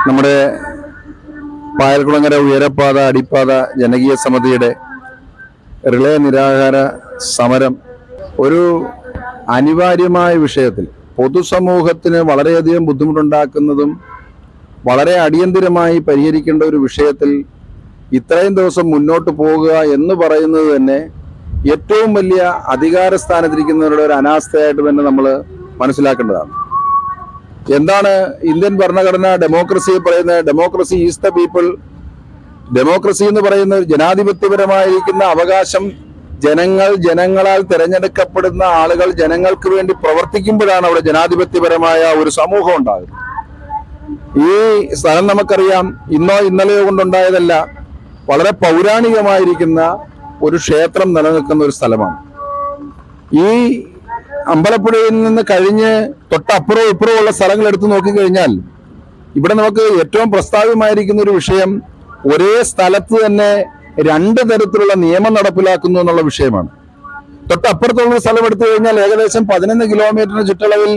നമ്മുടെ പായൽക്കുളങ്ങര ഉയരപ്പാത അടിപ്പാത ജനകീയ സമിതിയുടെ റിലേ നിരാഹാര സമരം ഒരു അനിവാര്യമായ വിഷയത്തിൽ പൊതുസമൂഹത്തിന് വളരെയധികം ബുദ്ധിമുട്ടുണ്ടാക്കുന്നതും വളരെ അടിയന്തിരമായി പരിഹരിക്കേണ്ട ഒരു വിഷയത്തിൽ ഇത്രയും ദിവസം മുന്നോട്ട് പോകുക എന്ന് പറയുന്നത് തന്നെ ഏറ്റവും വലിയ അധികാര സ്ഥാനത്തിരിക്കുന്നവരുടെ ഒരു അനാസ്ഥയായിട്ട് തന്നെ നമ്മൾ മനസ്സിലാക്കേണ്ടതാണ്. എന്താണ് ഇന്ത്യൻ ഭരണഘടന ഡെമോക്രസിയെ പറയുന്നത്? Democracy is the people. Democracy എന്ന് പറയുന്നത് ജനാധിപത്യപരമായിരിക്കുന്ന അവകാശം. ജനങ്ങളാൽ തിരഞ്ഞെടുക്കപ്പെടുന്ന ആളുകൾ ജനങ്ങൾക്ക് വേണ്ടി പ്രവർത്തിക്കുമ്പോഴാണ് അവിടെ ജനാധിപത്യപരമായ ഒരു സമൂഹം ഉണ്ടാകുന്നത്. ഈ സ്ഥലം നമുക്കറിയാം, ഇന്നോ ഇന്നലെയോ കൊണ്ടുണ്ടായതല്ല. വളരെ പൗരാണികമായിരിക്കുന്ന ഒരു ക്ഷേത്രം നിലനിൽക്കുന്ന ഒരു സ്ഥലമാണ്. ഈ അമ്പലപ്പുഴയിൽ നിന്ന് കഴിഞ്ഞ് തൊട്ടപ്പുറവും ഇപ്പുറവും ഉള്ള സ്ഥലങ്ങൾ എടുത്തു നോക്കിക്കഴിഞ്ഞാൽ ഇവിടെ നമുക്ക് ഏറ്റവും പ്രസ്താവ്യമായിരിക്കുന്ന ഒരു വിഷയം ഒരേ സ്ഥലത്ത് തന്നെ രണ്ട് തരത്തിലുള്ള നിയമം നടപ്പിലാക്കുന്നു എന്നുള്ള വിഷയമാണ്. തൊട്ടപ്പുറത്തുള്ള സ്ഥലം എടുത്തു കഴിഞ്ഞാൽ ഏകദേശം 11 കിലോമീറ്ററിന് ചുറ്റളവിൽ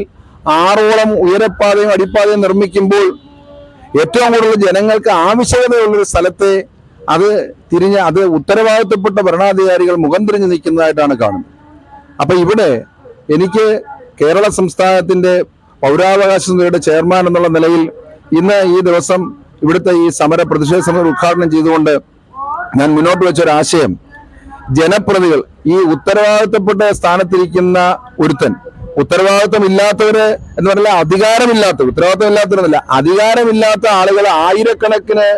6ഓളം ഉയരപ്പാതയും അടിപ്പാതയും നിർമ്മിക്കുമ്പോൾ ഏറ്റവും കൂടുതൽ ജനങ്ങൾക്ക് ആവശ്യകതയുള്ളൊരു സ്ഥലത്തെ അത് ഉത്തരവാദിത്തപ്പെട്ട ഭരണാധികാരികൾ മുഖം തിരിഞ്ഞു നിൽക്കുന്നതായിട്ടാണ് കാണുന്നത്. അപ്പൊ ഇവിടെ എനിക്ക് കേരള സംസ്ഥാനത്തിന്റെ പൗരാവകാശ സമിതിയുടെ ചെയർമാൻ എന്നുള്ള നിലയിൽ ഇന്ന് ഈ ദിവസം ഇവിടുത്തെ ഈ പ്രതിഷേധ സമരം ഉദ്ഘാടനം ചെയ്തുകൊണ്ട് ഞാൻ മുന്നോട്ട് വെച്ച ഒരു ആശയം, ജനപ്രതികൾ, ഈ ഉത്തരവാദിത്തപ്പെട്ട സ്ഥാനത്തിരിക്കുന്ന ഒരുത്തൻ, ഉത്തരവാദിത്തമില്ലാത്തവര് എന്ന് പറഞ്ഞാൽ ഉത്തരവാദിത്തമില്ലാത്തവരല്ല, അധികാരമില്ലാത്ത ആളുകൾ ആയിരക്കണക്കിന്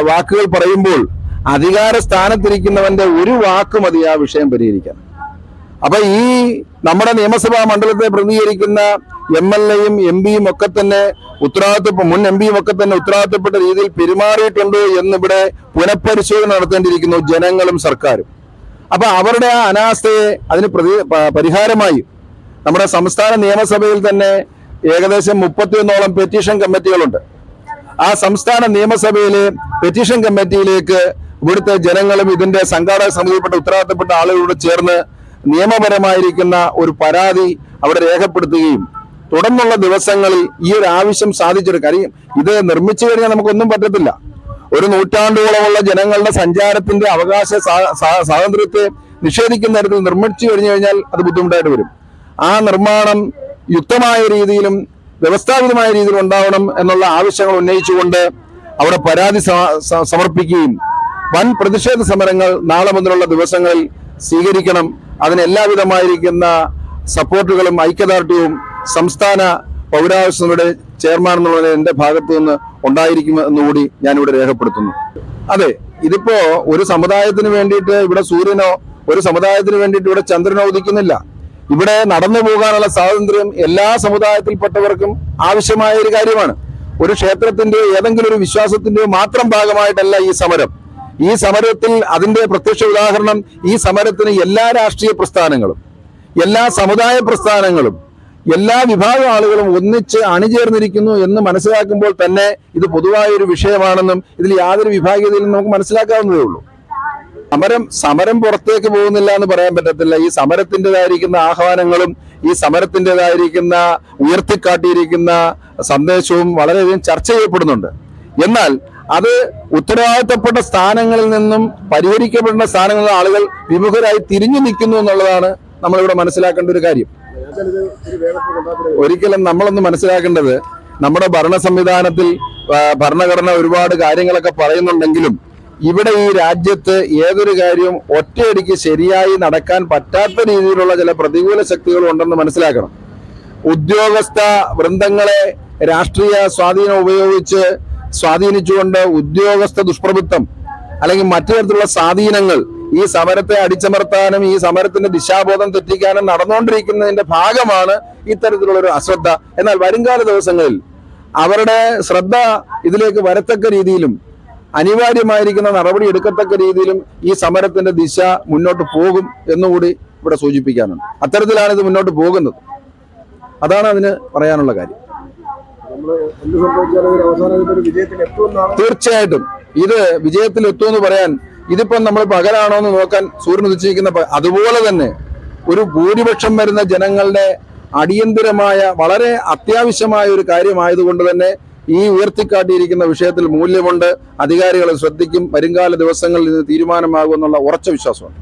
വാക്കുകൾ പറയുമ്പോൾ അധികാര സ്ഥാനത്തിരിക്കുന്നവന്റെ ഒരു വാക്ക് മതി ആ വിഷയം പരിഹരിക്കാൻ. അപ്പൊ ഈ നമ്മുടെ നിയമസഭാ മണ്ഡലത്തെ പ്രതിനിധീകരിക്കുന്ന MLA-യും MP-യും ഒക്കെ തന്നെ മുൻ MP-യും ഒക്കെ തന്നെ ഉത്തരവാദിത്തപ്പെട്ട രീതിയിൽ പെരുമാറിയിട്ടുണ്ട് എന്നിവിടെ പുനഃപരിശോധന നടത്തേണ്ടിയിരിക്കുന്നു ജനങ്ങളും സർക്കാരും. അപ്പൊ അവരുടെ ആ അനാസ്ഥയെ അതിന് പരിഹാരമായി നമ്മുടെ സംസ്ഥാന നിയമസഭയിൽ തന്നെ ഏകദേശം 31ഓളം പെറ്റീഷൻ കമ്മിറ്റികളുണ്ട്. ആ സംസ്ഥാന നിയമസഭയിലെ പെറ്റീഷൻ കമ്മിറ്റിയിലേക്ക് ഇവിടുത്തെ ജനങ്ങളും ഇതിന്റെ സംഘാടക സമിതിയിൽപ്പെട്ട ഉത്തരവാദിത്തപ്പെട്ട ആളുകളോട് ചേർന്ന് നിയമപരമായിരിക്കുന്ന ഒരു പരാതി അവിടെ രേഖപ്പെടുത്തുകയും തുടർന്നുള്ള ദിവസങ്ങളിൽ ഈ ഒരു ആവശ്യം സാധിച്ചെടുക്കും. കാര്യം ഇത് നിർമ്മിച്ചു കഴിഞ്ഞാൽ നമുക്കൊന്നും പറ്റത്തില്ല. ഒരു നൂറ്റാണ്ടോളമുള്ള ജനങ്ങളുടെ സഞ്ചാരത്തിന്റെ അവകാശ സ്വാതന്ത്ര്യത്തെ നിഷേധിക്കുന്ന തരത്തിൽ നിർമ്മിച്ചു കഴിഞ്ഞു കഴിഞ്ഞാൽ അത് ബുദ്ധിമുട്ടായിട്ട് വരും. ആ നിർമ്മാണം യുക്തമായ രീതിയിലും വ്യവസ്ഥാപിതമായ രീതിയിലും ഉണ്ടാവണം എന്നുള്ള ആവശ്യങ്ങൾ ഉന്നയിച്ചുകൊണ്ട് അവിടെ പരാതി സമർപ്പിക്കുകയും വൻ പ്രതിഷേധ സമരങ്ങൾ നാളെ മുതലുള്ള ദിവസങ്ങളിൽ സ്വീകരിക്കണം. അതിന് എല്ലാവിധമായിരിക്കുന്ന സപ്പോർട്ടുകളും ഐക്യദാർഢ്യവും സംസ്ഥാന പൗരാവകാശ സമിതിയുടെ ചെയർമാൻ എന്നുള്ള എന്റെ ഭാഗത്തു നിന്ന് ഉണ്ടായിരിക്കുമെന്നുകൂടി ഞാനിവിടെ രേഖപ്പെടുത്തുന്നു. അതെ, ഇതിപ്പോ ഒരു സമുദായത്തിന് വേണ്ടിയിട്ട് ഇവിടെ സൂര്യനോ ഒരു സമുദായത്തിന് വേണ്ടിയിട്ട് ഇവിടെ ചന്ദ്രനോ ഉദിക്കുന്നില്ല. ഇവിടെ നടന്നു പോകാനുള്ള സ്വാതന്ത്ര്യം എല്ലാ സമുദായത്തിൽപ്പെട്ടവർക്കും ആവശ്യമായ ഒരു കാര്യമാണ്. ഒരു ക്ഷേത്രത്തിന്റെ ഏതെങ്കിലും ഒരു വിശ്വാസത്തിന്റെയോ മാത്രം ഭാഗമായിട്ടല്ല ഈ സമരം. ഈ സമരത്തിൽ അതിന്റെ പ്രത്യക്ഷ ഉദാഹരണം ഈ സമരത്തിന് എല്ലാ രാഷ്ട്രീയ പ്രസ്ഥാനങ്ങളും, എല്ലാ സമുദായ പ്രസ്ഥാനങ്ങളും, എല്ലാ വിഭാഗം ആളുകളും ഒന്നിച്ച് അണിചേർന്നിരിക്കുന്നു എന്ന് മനസ്സിലാക്കുമ്പോൾ തന്നെ ഇത് പൊതുവായ ഒരു വിഷയമാണെന്നും ഇതിൽ യാതൊരു വിഭാഗീയതയിലും നമുക്ക് മനസ്സിലാക്കാവുന്നതേ ഉള്ളൂ. സമരം പുറത്തേക്ക് പോകുന്നില്ല എന്ന് പറയാൻ പറ്റത്തില്ല. ഈ സമരത്തിൻ്റെതായിരിക്കുന്ന ആഹ്വാനങ്ങളും ഈ സമരത്തിൻ്റെതായിരിക്കുന്ന ഉയർത്തിക്കാട്ടിയിരിക്കുന്ന സന്ദേശവും വളരെയധികം ചർച്ച ചെയ്യപ്പെടുന്നുണ്ട്. എന്നാൽ അത് ഉത്തരവാദിത്തപ്പെട്ട സ്ഥാനങ്ങളിൽ നിന്നും പരിഹരിക്കപ്പെടുന്ന സ്ഥാനങ്ങളിൽ ആളുകൾ വിമുഖരായി തിരിഞ്ഞു നിൽക്കുന്നു എന്നുള്ളതാണ് നമ്മളിവിടെ മനസ്സിലാക്കേണ്ട ഒരു കാര്യം. ഒരിക്കലും നമ്മളൊന്ന് മനസ്സിലാക്കേണ്ടത്, നമ്മുടെ ഭരണ സംവിധാനത്തിൽ ഭരണഘടന ഒരുപാട് കാര്യങ്ങളൊക്കെ പറയുന്നുണ്ടെങ്കിലും ഇവിടെ ഈ രാജ്യത്ത് ഏതൊരു കാര്യവും ഒറ്റയടിക്ക് ശരിയായി നടക്കാൻ പറ്റാത്ത രീതിയിലുള്ള ചില പ്രതികൂല ശക്തികളും ഉണ്ടെന്ന് മനസ്സിലാക്കണം. ഉദ്യോഗസ്ഥ വൃന്ദങ്ങളെ രാഷ്ട്രീയ സ്വാധീനം ഉപയോഗിച്ച് സ്വാധീനിച്ചുകൊണ്ട് ഉദ്യോഗസ്ഥ ദുഷ്പ്രഭുത്വം അല്ലെങ്കിൽ മറ്റു തരത്തിലുള്ള സ്വാധീനങ്ങൾ ഈ സമരത്തെ അടിച്ചമർത്താനും ഈ സമരത്തിന്റെ ദിശാബോധം തെറ്റിക്കാനും നടന്നുകൊണ്ടിരിക്കുന്നതിന്റെ ഭാഗമാണ് ഇത്തരത്തിലുള്ള ഒരു അശ്രദ്ധ. എന്നാൽ വരുംകാല ദിവസങ്ങളിൽ അവരുടെ ശ്രദ്ധ ഇതിലേക്ക് വരത്തക്ക രീതിയിലും അനിവാര്യമായിരിക്കുന്ന നടപടി എടുക്കത്തക്ക രീതിയിലും ഈ സമരത്തിന്റെ ദിശ മുന്നോട്ട് പോകും എന്നുകൂടി ഇവിടെ സൂചിപ്പിക്കാനുണ്ട്. അത്തരത്തിലാണ് ഇത് മുന്നോട്ട് പോകുന്നത്. അതാണ് അതിന് പറയാനുള്ള കാര്യം. തീർച്ചയായിട്ടും ഇത് വിജയത്തിൽ എത്തുമെന്ന് പറയാൻ, ഇതിപ്പം നമ്മൾ പകലാണോ എന്ന് നോക്കാൻ സൂര്യൻ ഉദിച്ചിരിക്കുന്ന അതുപോലെ തന്നെ ഒരു ഭൂരിപക്ഷം വരുന്ന ജനങ്ങളുടെ അടിയന്തരമായ വളരെ അത്യാവശ്യമായ ഒരു കാര്യമായതുകൊണ്ട് തന്നെ ഈ ഉയർത്തിക്കാട്ടിയിരിക്കുന്ന വിഷയത്തിൽ മൂല്യമുണ്ട്, അധികാരികൾ ശ്രദ്ധിക്കും, വരുംകാല ദിവസങ്ങളിൽ ഇത് തീരുമാനമാകുമെന്നുള്ള ഉറച്ച വിശ്വാസമുണ്ട്.